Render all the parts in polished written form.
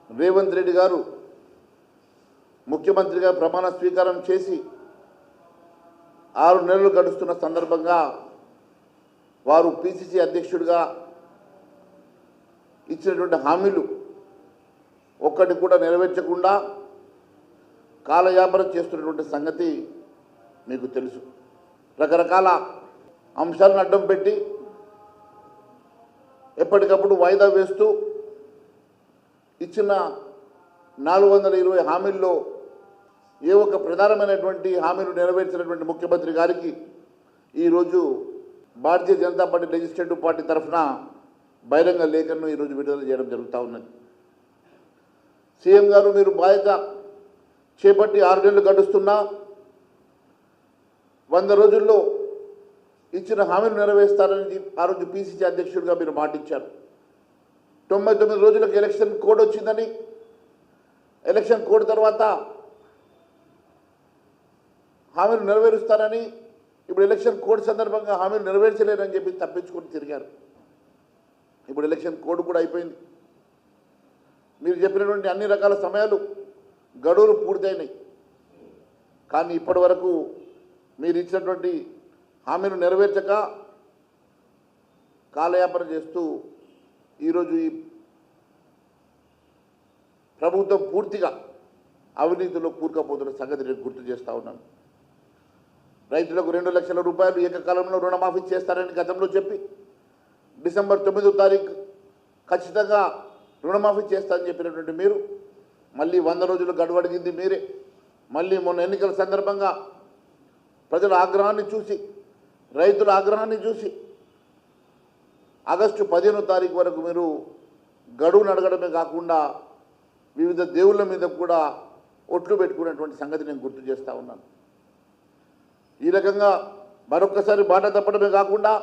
రేవంత్ రెడ్డి గారు ముఖ్యమంత్రిగా ప్రమాణ స్వీకారం చేసి 6 నెలలు గడుస్తున్న సందర్భంగా వారు పిసిసి అధ్యక్షుడిగా ఇచ్చినటువంటి హామీలు ఒక్కటి కూడా నెరవేర్చకుండా కాలయాపన చేస్తున్నటువంటి సంగతి మీకు తెలుసు. రకరకాల అంశాలను అడ్డం పెట్టి ఎప్పటికప్పుడు వాయిదా వేస్తూ ఇచ్చిన 420 హామీల్లో ఏ ఒక్క ప్రధానమైనటువంటి హామీలు నెరవేర్చినటువంటి ముఖ్యమంత్రి గారికి ఈరోజు Bharatiya Janata party legislative party తరఫున బహిరంగ లేఖను ఈరోజు విడుదల చేయడం జరుగుతూ ఉన్నది. సీఎం గారు మీరు బాధ్యత చేపట్టి 6 నెలలు గడుస్తున్నా 100 రోజుల్లో ఇచ్చిన హామీలు నెరవేరుస్తారని ఆ రోజు పిసిసి అధ్యక్షుడిగా మీరు మాటిచ్చారు. 99 రోజులకు ఎలక్షన్ కోడ్ వచ్చిందని, ఎలక్షన్ కోడ్ తర్వాత హామీలు నెరవేరుస్తారని, ఇప్పుడు ఎలక్షన్ కోడ్ సందర్భంగా హామీలు నెరవేర్చలేరని చెప్పి తప్పించుకొని తిరిగారు. ఇప్పుడు ఎలక్షన్ కోడ్ కూడా అయిపోయింది. మీరు చెప్పినటువంటి అన్ని రకాల సమయాలు గడువులు పూర్తయినాయి. కానీ ఇప్పటి వరకు మీరు ఇచ్చినటువంటి హామీలు నెరవేర్చక కాలయాపన చేస్తూ ఈరోజు ఈ ప్రభుత్వం పూర్తిగా అవినీతిలో కూరుకుపోతున్న సంగతి నేను గుర్తు చేస్తూ ఉన్నాను. రైతులకు 2 లక్షల రూపాయలు ఏకకాలంలో రుణమాఫీ చేస్తారని గతంలో చెప్పి డిసెంబర్ 9వ తారీఖు ఖచ్చితంగా రుణమాఫీ చేస్తారని చెప్పినటువంటి మీరు మళ్ళీ 100 రోజులు గడువు అడిగింది మీరే. మళ్ళీ మొన్న ఎన్నికల సందర్భంగా ప్రజల ఆగ్రహాన్ని చూసి, రైతుల ఆగ్రహాన్ని చూసి ఆగస్టు 15వ తారీఖు వరకు మీరు గడువును అడగడమే కాకుండా వివిధ దేవుళ్ళ మీద కూడా ఒట్లు పెట్టుకున్నటువంటి సంగతి నేను గుర్తు చేస్తూ ఉన్నాను. ఈ రకంగా మరొక్కసారి బాట తప్పడమే కాకుండా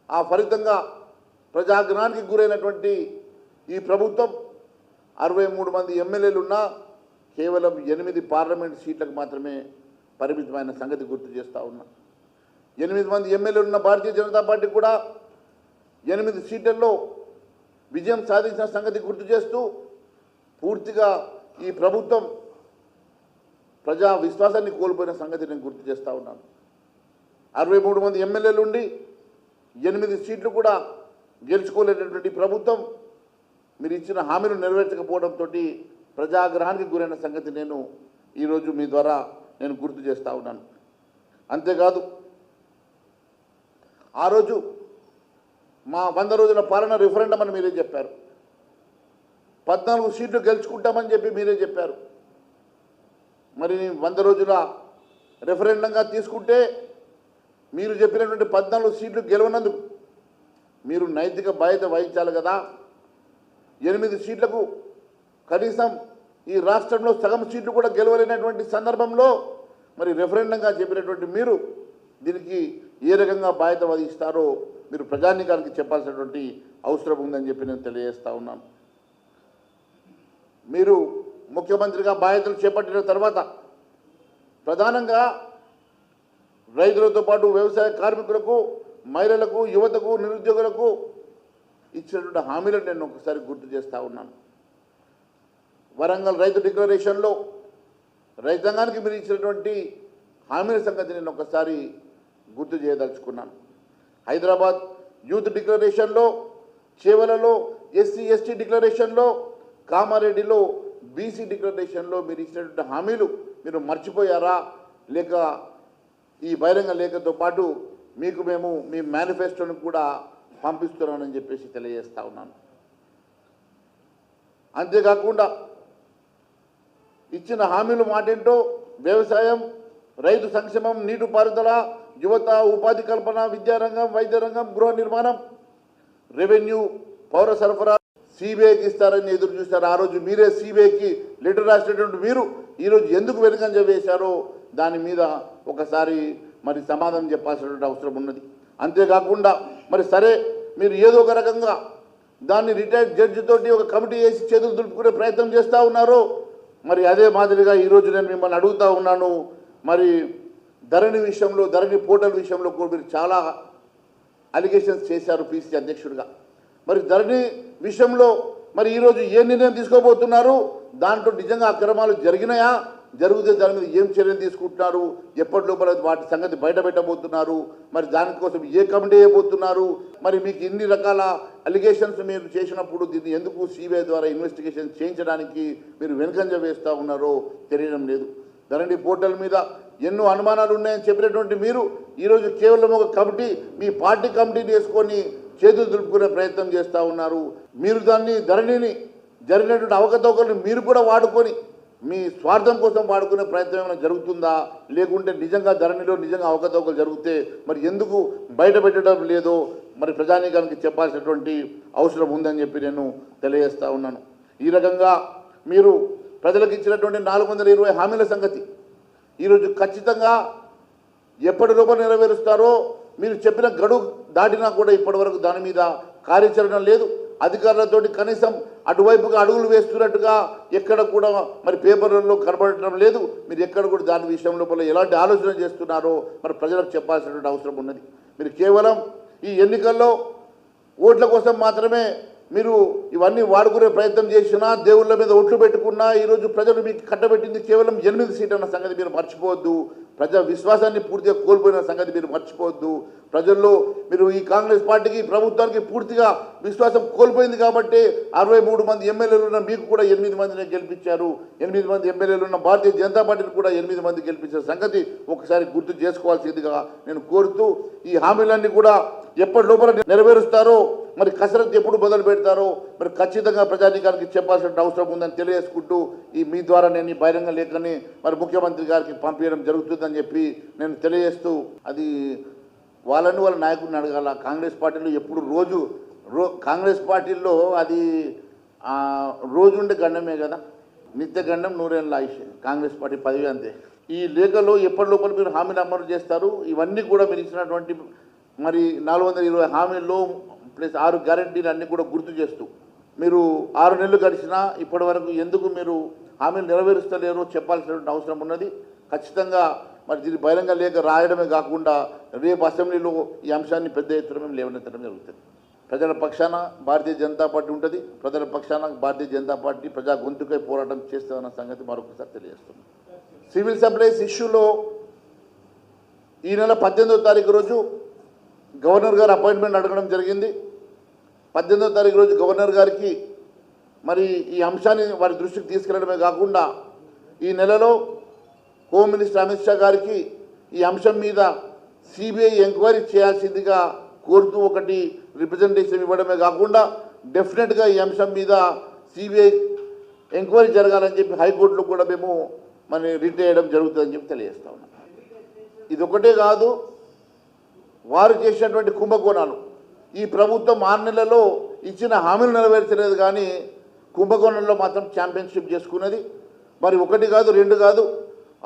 ఆ ఫలితంగా ప్రజాగ్రహానికి గురైనటువంటి ఈ ప్రభుత్వం 63 మంది ఎమ్మెల్యేలు ఉన్నా కేవలం 8 పార్లమెంట్ సీట్లకు మాత్రమే పరిమితమైన సంగతి గుర్తు చేస్తూ ఉన్నా. 8 మంది ఎమ్మెల్యేలు ఉన్న భారతీయ జనతా పార్టీ కూడా 8 సీట్లలో విజయం సాధించిన సంగతి గుర్తు చేస్తూ పూర్తిగా ఈ ప్రభుత్వం ప్రజా విశ్వాసాన్ని కోల్పోయిన సంగతి నేను గుర్తు చేస్తూ ఉన్నాను. 63 మంది ఎమ్మెల్యేలు ఉండి 8 సీట్లు కూడా గెలుచుకోలేనటువంటి ప్రభుత్వం మీరు ఇచ్చిన హామీలు నెరవేర్చకపోవడంతో ప్రజాగ్రహానికి గురైన సంగతి నేను ఈరోజు మీ ద్వారా నేను గుర్తు చేస్తూ ఉన్నాను. అంతేకాదు ఆ రోజు మా 100 రోజుల పాలన రిఫరెండం అని మీరే చెప్పారు. 14 సీట్లు గెలుచుకుంటామని చెప్పి మీరే చెప్పారు. మరి 100 రోజుల రెఫరెండంగా తీసుకుంటే మీరు చెప్పినటువంటి 14 సీట్లు గెలవనందుకు మీరు నైతిక బాధ్యత వహించాలి కదా. 8 సీట్లకు కనీసం ఈ రాష్ట్రంలో సగం సీట్లు కూడా గెలవలేనటువంటి సందర్భంలో మరి రెఫరెండంగా చెప్పినటువంటి మీరు దీనికి ఏ రకంగా బాధ్యత వహిస్తారో మీరు ప్రజానీకానికి చెప్పాల్సినటువంటి అవసరం ఉందని చెప్పి నేను తెలియజేస్తూ ఉన్నాను. మీరు ముఖ్యమంత్రిగా బాధ్యతలు చేపట్టిన తర్వాత ప్రధానంగా రైతులతో పాటు వ్యవసాయ కార్మికులకు, మహిళలకు, యువతకు, నిరుద్యోగులకు ఇచ్చినటువంటి హామీలను నేను ఒకసారి గుర్తు చేస్తూ ఉన్నాను. వరంగల్ రైతు డిక్లరేషన్లో రైతాంగానికి మీరు ఇచ్చినటువంటి హామీల సంగతి నేను ఒకసారి గుర్తు చేయదలుచుకున్నాను. హైదరాబాద్ యూత్ డిక్లరేషన్లో, చేవలలో ఎస్సీ ఎస్టీ డిక్లరేషన్లో, కామారెడ్డిలో బీసీ డిక్లరేషన్లో మీరు ఇచ్చినటువంటి హామీలు మీరు మర్చిపోయారా, లేక ఈ బహిరంగ లేఖతో పాటు మీకు మేము మీ మేనిఫెస్టోను కూడా పంపిస్తున్నానని చెప్పేసి తెలియజేస్తూ ఉన్నాను. అంతేకాకుండా ఇచ్చిన హామీలు మాటేంటో వ్యవసాయం, రైతు సంక్షేమం, నీటిపారుదల, యువత, ఉపాధి కల్పన, విద్యారంగం, వైద్య రంగం, గృహ నిర్మాణం, రెవెన్యూ, పౌర సరఫరా సిబిఐకి ఇస్తారని ఎదురు చూశారు. ఆ రోజు మీరే సిబిఐకి లెటర్ రాసినటువంటి మీరు ఈరోజు ఎందుకు వెనుకంజ వేశారో దాని మీద ఒకసారి మరి సమాధానం చెప్పాల్సినటువంటి అవసరం ఉన్నది. అంతేకాకుండా మరి సరే మీరు ఏదో ఒక రకంగా దాన్ని రిటైర్డ్ జడ్జి తోటి ఒక కమిటీ వేసి చేతులు దులుపుకునే ప్రయత్నం చేస్తూ ఉన్నారు. మరి అదే మాదిరిగా ఈరోజు నేను మిమ్మల్ని అడుగుతూ ఉన్నాను, మరి ధరణి విషయంలో, ధరణి పోర్టల్ విషయంలో కూడా మీరు చాలా అలిగేషన్స్ చేశారు పిసిసి అధ్యక్షుడిగా. మరి ధరణి విషయంలో మరి ఈరోజు ఏ నిర్ణయం తీసుకోబోతున్నారు? దాంట్లో నిజంగా అక్రమాలు జరిగినాయా? జరిగితే దాని మీద ఏం చర్యలు తీసుకుంటున్నారు? ఎప్పటి లోపల వాటి సంగతి బయట పెట్టబోతున్నారు? మరి దానికోసం ఏ కమిటీ వేయబోతున్నారు? మరి మీకు ఇన్ని రకాల అలిగేషన్స్ మీరు చేసినప్పుడు దీన్ని ఎందుకు సిబిఐ ద్వారా ఇన్వెస్టిగేషన్ చేయించడానికి మీరు వెనుకంజ వేస్తూ ఉన్నారో తెలియడం లేదు. ధరణి పోర్టల్ మీద ఎన్నో అనుమానాలు ఉన్నాయని చెప్పినటువంటి మీరు ఈరోజు కేవలం ఒక కమిటీ, మీ పార్టీ కమిటీని వేసుకొని చేతులు దులుపుకునే ప్రయత్నం చేస్తూ ఉన్నారు. మీరు దాన్ని ధరణిని జరిగినటువంటి అవకతవకలను మీరు కూడా వాడుకొని మీ స్వార్థం కోసం వాడుకునే ప్రయత్నం ఏమైనా జరుగుతుందా? లేకుంటే నిజంగా ధరణిలో నిజంగా అవకతవకలు జరిగితే మరి ఎందుకు బయట పెట్టడం లేదో మరి ప్రజానీకానికి చెప్పాల్సినటువంటి అవసరం ఉందని చెప్పి నేను తెలియజేస్తూ ఉన్నాను. ఈ రకంగా మీరు ప్రజలకు ఇచ్చినటువంటి 420 హామీల సంగతి ఈరోజు ఖచ్చితంగా ఎప్పటి లోపల నెరవేరుస్తారో మీరు చెప్పిన గడువు దాటినా కూడా ఇప్పటివరకు దాని మీద కార్యాచరణ లేదు. అధికారులతోటి కనీసం అటువైపుగా అడుగులు వేస్తున్నట్టుగా ఎక్కడ కూడా మరి పేపర్లలో కనబడటం లేదు. మీరు ఎక్కడ కూడా దాని విషయం లోపల ఎలాంటి ఆలోచన చేస్తున్నారో మరి ప్రజలకు చెప్పాల్సినటువంటి అవసరం ఉన్నది. మీరు కేవలం ఈ ఎన్నికల్లో ఓట్ల కోసం మాత్రమే మీరు ఇవన్నీ వాడుకునే ప్రయత్నం చేసినా, దేవుళ్ళ మీద ఓట్లు పెట్టుకున్నా ఈరోజు ప్రజలు మీకు కట్టబెట్టింది కేవలం 8 సీట్లు అన్న సంగతి మీరు మర్చిపోవద్దు. ప్రజా విశ్వాసాన్ని పూర్తిగా కోల్పోయిన సంగతి మీరు మర్చిపోవద్దు. ప్రజల్లో మీరు ఈ కాంగ్రెస్ పార్టీకి, ప్రభుత్వానికి పూర్తిగా విశ్వాసం కోల్పోయింది కాబట్టి 63 మంది ఎమ్మెల్యేలు ఉన్న మీకు కూడా 8 మందిని గెలిపించారు. 8 మంది ఎమ్మెల్యేలు ఉన్న భారతీయ జనతా పార్టీని కూడా 8 మంది గెలిపించిన సంగతి ఒకసారి గుర్తు చేసుకోవాల్సిందిగా నేను కోరుతూ, ఈ హామీలన్నీ కూడా ఎప్పటి లోపల నెరవేరుస్తారో, మరి కసరత్తు ఎప్పుడు మొదలు పెడతారో మరి ఖచ్చితంగా ప్రజానీకానికి చెప్పాల్సిన అవసరం ఉందని తెలియజేసుకుంటూ, మీ ద్వారా నేను ఈ బహిరంగ లేఖని మరి ముఖ్యమంత్రి గారికి పంపించడం జరుగుతుందని చెప్పి నేను తెలియజేస్తూ, అది వాళ్ళ నాయకుడిని అడగాల. కాంగ్రెస్ పార్టీలో ఎప్పుడు కాంగ్రెస్ పార్టీల్లో అది రోజు ఉండే గండమే కదా, నిత్య గండం నూరేళ్ళ ఆయుష్ కాంగ్రెస్ పార్టీ పదవి అంతే. ఈ లేఖలో ఎప్పటి లోపల మీరు హామీలు అమలు చేస్తారు? ఇవన్నీ కూడా మీరు ఇచ్చినటువంటి మరి 420 హామీల్లో ప్లస్ 6 గ్యారెంటీలు అన్నీ కూడా గుర్తు చేస్తూ, మీరు 6 నెలలు గడిచినా ఇప్పటి వరకు ఎందుకు మీరు హామీలు నెరవేరుస్తలేరో చెప్పాల్సినటువంటి అవసరం ఉన్నది. ఖచ్చితంగా మరి దీన్ని బహిరంగ లేఖ రాయడమే కాకుండా రేపు అసెంబ్లీలో ఈ అంశాన్ని పెద్ద ఎత్తున మేము లేవనెత్తడం జరుగుతుంది. ప్రజల పక్షాన భారతీయ జనతా పార్టీ ఉంటుంది. ప్రజల పక్షాన భారతీయ జనతా పార్టీ ప్రజా గొంతుకై పోరాటం చేస్తుందన్న సంగతి మరొకసారి తెలియజేస్తున్నాం. సివిల్ సప్లైస్ ఇష్యూలో ఈ నెల 18వ తారీఖు రోజు గవర్నర్ గారు అపాయింట్మెంట్ అడగడం జరిగింది. 18వ తారీఖు రోజు గవర్నర్ గారికి మరి ఈ అంశాన్ని వారి దృష్టికి తీసుకెళ్లడమే కాకుండా ఈ నెలలో హోమ్ మినిస్టర్ అమిత్ షా గారికి ఈ అంశం మీద సిబిఐ ఎంక్వైరీ చేయాల్సిందిగా కోరుతూ ఒకటి రిప్రజెంటేషన్ ఇవ్వడమే కాకుండా డెఫినెట్గా ఈ అంశం మీద సిబిఐ ఎంక్వైరీ జరగాలని చెప్పి హైకోర్టులో కూడా మేము మరి రిట్ చేయడం జరుగుతుందని చెప్పి తెలియజేస్తా ఉన్నాం. ఇది ఒకటే కాదు, వారు చేసినటువంటి కుంభకోణాలు ఈ ప్రభుత్వం 6 నెలల్లో ఇచ్చిన హామీలు నెరవేర్చలేదు, కానీ కుంభకోణంలో మాత్రం ఛాంపియన్షిప్ చేసుకున్నది. మరి 1 కాదు 2 కాదు,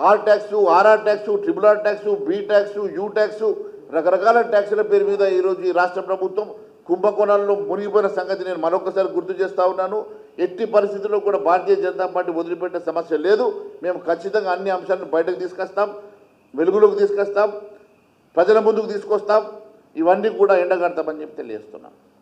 R tax, RR tax, RRR tax, B tax, U tax, రకరకాల ట్యాక్సుల పేరు మీద ఈరోజు ఈ రాష్ట్ర ప్రభుత్వం కుంభకోణాల్లో మునిగిపోయిన సంగతి నేను మరొకసారి గుర్తు చేస్తూ ఉన్నాను. ఎట్టి పరిస్థితుల్లో కూడా భారతీయ జనతా పార్టీ వదిలిపెట్టే సమస్య లేదు. మేము ఖచ్చితంగా అన్ని అంశాలను బయటకు తీసుకొస్తాం, వెలుగులోకి తీసుకొస్తాం, ప్రజల ముందుకు తీసుకొస్తాం. ఇవన్నీ కూడా ఎండగడతామని చెప్పి తెలియజేస్తున్నాం.